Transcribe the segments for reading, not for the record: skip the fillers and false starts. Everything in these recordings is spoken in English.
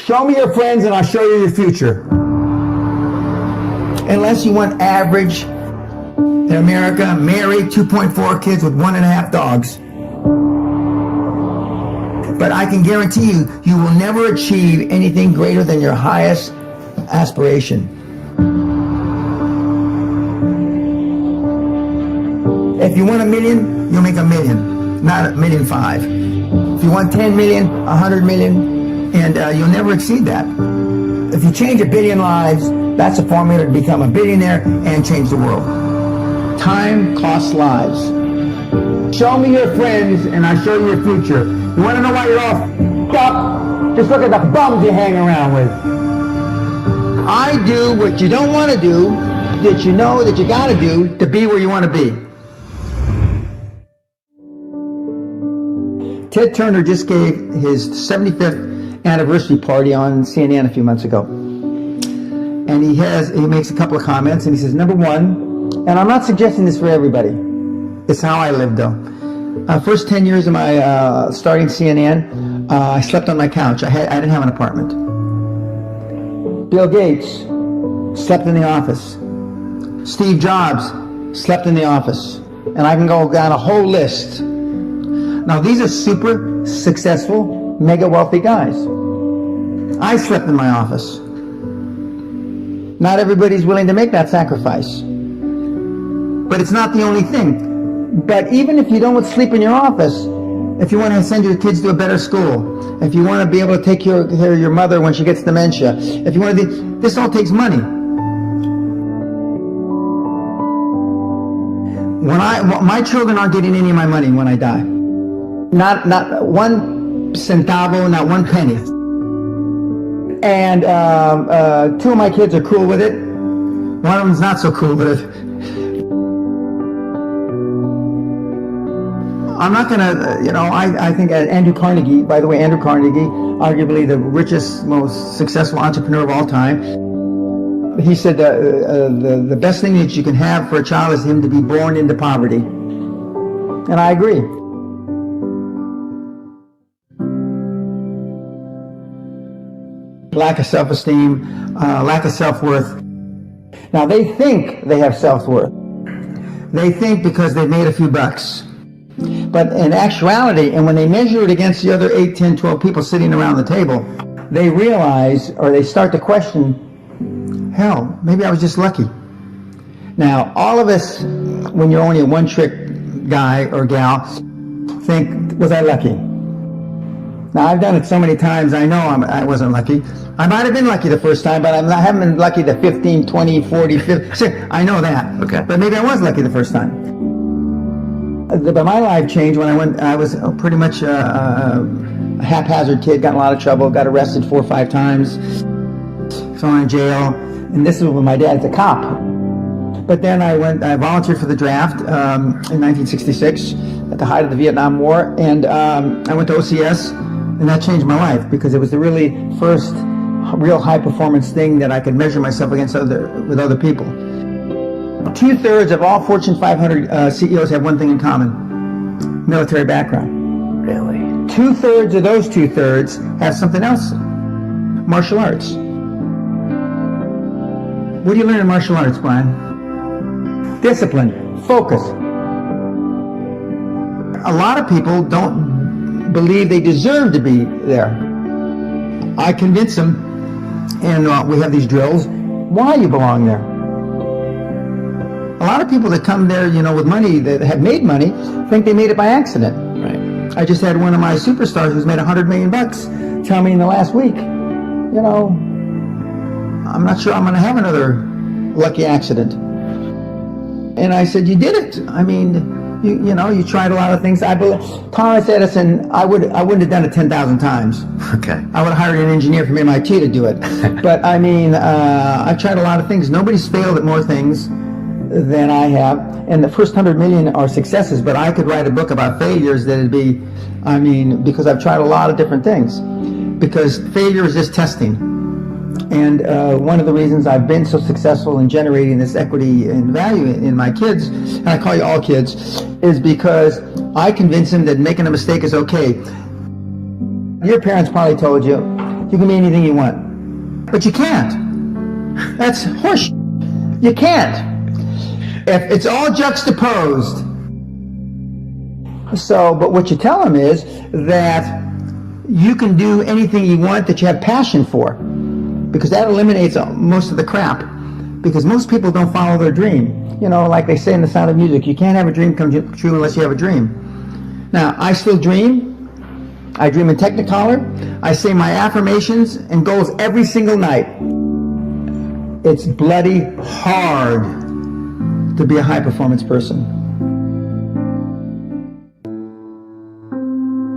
Show me your friends and I'll show you your future. Unless you want average in America, married, 2.4 kids with 1.5 dogs. But I can guarantee you, you will never achieve anything greater than your highest aspiration. If you want $1 million, you'll make $1 million, not $1.5 million. If you want 10 million, 100 million, and you'll never exceed that. If you change 1 billion lives, that's a formula to become a billionaire and change the world. Time costs lives. Show me your friends and I'll show you your future. You want to know why you're all f***ed up? Just look at the bums you hang around with. I do what you don't want to do, that you know that you got to do to be where you want to be. Ted Turner just gave his 75th anniversary party on CNN a few months ago. And he makes a couple of comments and he says, number one, and I'm not suggesting this for everybody, it's how I lived though. First 10 years of my starting CNN, I slept on my couch. I didn't have an apartment. Bill Gates slept in the office. Steve Jobs slept in the office. And I can go down a whole list. Now these are super successful, mega wealthy guys. I slept in my office. Not everybody's willing to make that sacrifice. But it's not the only thing. But even if you don't want to sleep in your office, if you want to send your kids to a better school, if you want to be able to take care of your mother when she gets dementia, if you want to, this all takes money. My children aren't getting any of my money when I die. Not one centavo, not one penny. And 2 of my kids are cool with it. One of them's not so cool with it. I'm not gonna, I think Andrew Carnegie, by the way, Andrew Carnegie, arguably the richest, most successful entrepreneur of all time, he said the best thing that you can have for a child is him to be born into poverty. And I agree. Lack of self-esteem, lack of self-worth. Now they think they have self-worth. They think because they've made a few bucks. But in actuality, and when they measure it against the other 8, 10, 12 people sitting around the table, they realize, or they start to question, hell, maybe I was just lucky. Now, all of us, when you're only a one-trick guy or gal, think, was I lucky? Now, I've done it so many times, I know I wasn't lucky. I might have been lucky the first time, but I haven't been lucky the 15, 20, 40, 50. I know that. Okay. But maybe I was lucky the first time. But my life changed when I was pretty much a haphazard kid, got in a lot of trouble, got arrested 4 or 5 times, thrown in jail, and this is when my dad's a cop. But then I volunteered for the draft in 1966 at the height of the Vietnam War, and I went to OCS, and that changed my life because it was the really first real high performance thing that I could measure myself against with other people. 2/3 of all Fortune 500 CEOs have one thing in common: military background. Really? 2/3 of those 2/3 have something else: martial arts. What do you learn in martial arts, Brian? Discipline, focus. A lot of people don't believe they deserve to be there. I convince them, and we have these drills, why you belong there. A lot of people that come there, with money, that have made money, think they made it by accident. Right. I just had one of my superstars who's made $100 million tell me in the last week, I'm not sure I'm going to have another lucky accident. And I said, you did it. I mean, you tried a lot of things. I believe Thomas Edison, I wouldn't have done it 10,000 times. Okay. I would have hired an engineer from MIT to do it. But I mean, I've tried a lot of things. Nobody's failed at more things than I have, and the first 100 million are successes, but I could write a book about failures that'd be, because I've tried a lot of different things, because failure is just testing. And one of the reasons I've been so successful in generating this equity and value in my kids, and I call you all kids, is because I convince them that making a mistake is okay. Your parents probably told you, you can be anything you want. But you can't. That's horseshit. You can't. If it's all juxtaposed. So, but what you tell them is that you can do anything you want that you have passion for, because that eliminates most of the crap. Because most people don't follow their dream. You know, like they say in The Sound of Music, you can't have a dream come true unless you have a dream. Now, I still dream. I dream in Technicolor. I say my affirmations and goals every single night. It's bloody hard to be a high-performance person.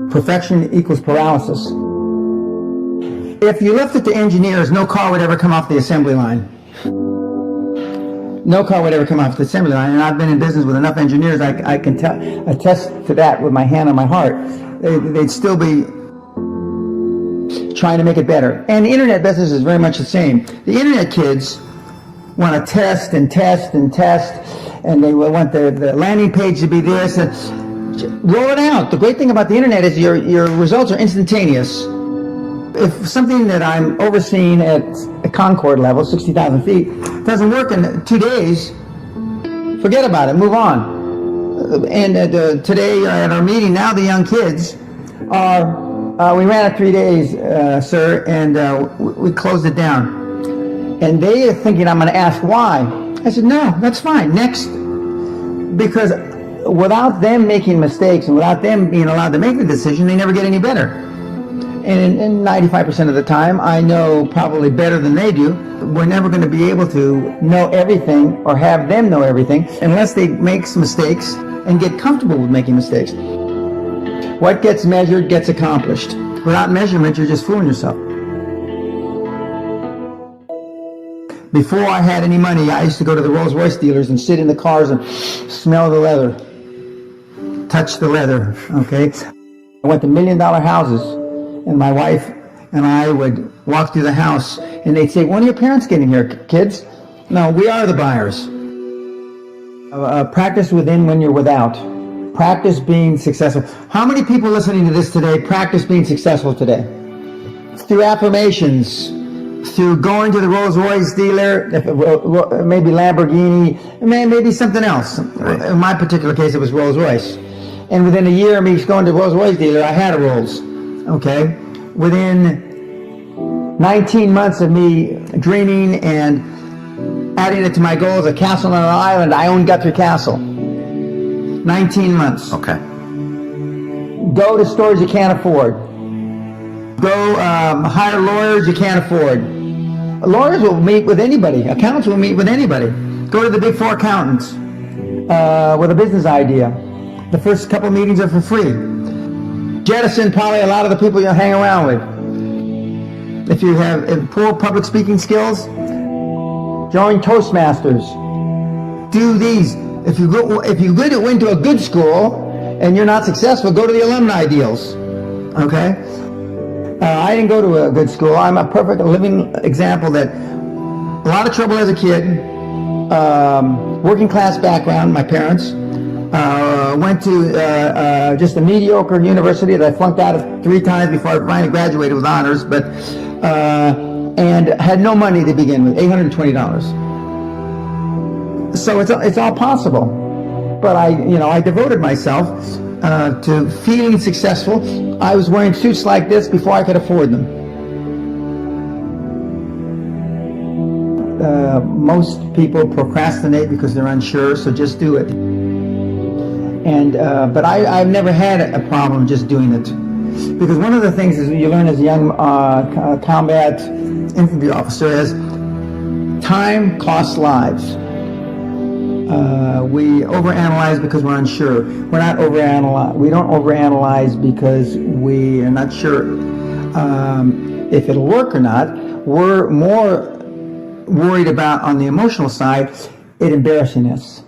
Perfection equals paralysis. If you left it to engineers, no car would ever come off the assembly line. No car would ever come off the assembly line, and I've been in business with enough engineers, I can attest to that with my hand on my heart. They'd still be trying to make it better. And the internet business is very much the same. The internet kids want to test and test and test, and they want the landing page to be this, and roll it out. The great thing about the internet is your results are instantaneous. If something that I'm overseeing at a Concord level, 60,000 feet, doesn't work in 2 days, forget about it, move on. And today at our meeting, now the young kids are, we ran it 3 days, sir, and we closed it down. And they are thinking I'm going to ask why. I said, no, that's fine, next. Because without them making mistakes and without them being allowed to make the decision, they never get any better. And 95% of the time, I know probably better than they do. We're never going to be able to know everything or have them know everything unless they make some mistakes and get comfortable with making mistakes. What gets measured gets accomplished. Without measurement, you're just fooling yourself. Before I had any money, I used to go to the Rolls-Royce dealers and sit in the cars and smell the leather, touch the leather, okay? I went to $1 million houses. And my wife and I would walk through the house, and they'd say, when are your parents getting here, kids? No, we are the buyers. Practice within when you're without. Practice being successful. How many people listening to this today practice being successful today? Through affirmations, through going to the Rolls-Royce dealer, maybe Lamborghini, maybe something else. Right. In my particular case, it was Rolls-Royce. And within a year of me going to the Rolls-Royce dealer, I had a Rolls. Okay, within 19 months of me dreaming and adding it to my goals, a castle on an island, I own Guthrie Castle. 19 months. Okay. Go to stores you can't afford. Go hire lawyers you can't afford. Lawyers will meet with anybody. Accountants will meet with anybody. Go to the big four accountants with a business idea. The first couple meetings are for free. Jettison probably a lot of the people you hang around with. If you have poor public speaking skills, join Toastmasters. Do these. If you went to a good school and you're not successful, go to the alumni deals. Okay? I didn't go to a good school. I'm a perfect living example that a lot of trouble as a kid, working class background, my parents. Went to just a mediocre university that I flunked out of 3 times before I finally graduated with honors, but and had no money to begin with, $820. So it's all possible. But I devoted myself to feeling successful. I was wearing suits like this before I could afford them. Most people procrastinate because they're unsure, so just do it. And but I've never had a problem just doing it, because one of the things is you learn as a young combat infantry officer is time costs lives. We overanalyze because we're unsure. We're not overanalyze. We don't overanalyze because we are not sure if it'll work or not. We're more worried about, on the emotional side, it embarrassing us.